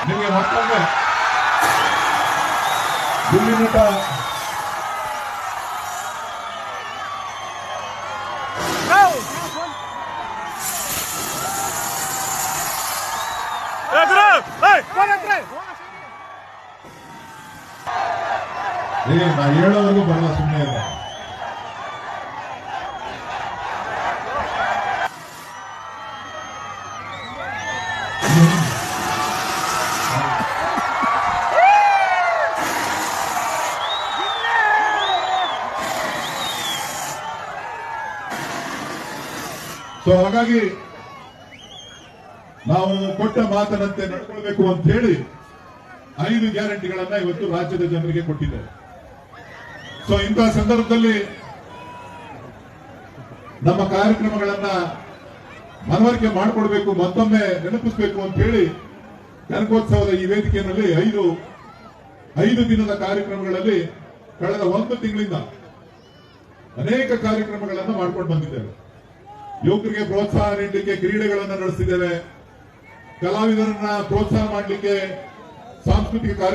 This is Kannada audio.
ನಿಮಗೆ ಮತ್ತೊಮ್ಮೆ ಗುಲ್ಲಿನಟ ನಾ ಹೇಳೋವರೆಗೂ ಬರಲ್ಲ, ಸುಮ್ಮನೆ ಇಲ್ಲ. ಸೊ ಹಾಗಾಗಿ ನಾವು ಕೊಟ್ಟ ಮಾತನಂತೆ ನಡ್ಕೊಳ್ಬೇಕು ಅಂತ ಹೇಳಿ 5 ಗ್ಯಾರಂಟಿಗಳನ್ನ ಇವತ್ತು ರಾಜ್ಯದ ಜನರಿಗೆ ಕೊಟ್ಟಿದ್ದಾರೆ. ಸೊ ಇಂತಹ ಸಂದರ್ಭದಲ್ಲಿ ನಮ್ಮ ಕಾರ್ಯಕ್ರಮಗಳನ್ನ ಮನವರಿಕೆ ಮಾಡಿಕೊಡ್ಬೇಕು, ಮತ್ತೊಮ್ಮೆ ನೆನಪಿಸಬೇಕು ಅಂತ ಹೇಳಿ ಕನಕೋತ್ಸವದ ಈ ವೇದಿಕೆಯಲ್ಲಿ 5 ದಿನದ ಕಾರ್ಯಕ್ರಮಗಳಲ್ಲಿ ಕಳೆದ 1 ತಿಂಗಳಿಂದ ಅನೇಕ ಕಾರ್ಯಕ್ರಮಗಳನ್ನು ಮಾಡ್ಕೊಂಡು ಬಂದಿದ್ದೇವೆ. ಯುವಕರಿಗೆ ಪ್ರೋತ್ಸಾಹ ನೀಡಲಿಕ್ಕೆ ಕ್ರೀಡೆಗಳನ್ನು ನಡೆಸಿದ್ದೇವೆ, ಕಲಾವಿದರನ್ನ ಪ್ರೋತ್ಸಾಹ ಮಾಡಲಿಕ್ಕೆ ಸಾಂಸ್ಕೃತಿಕ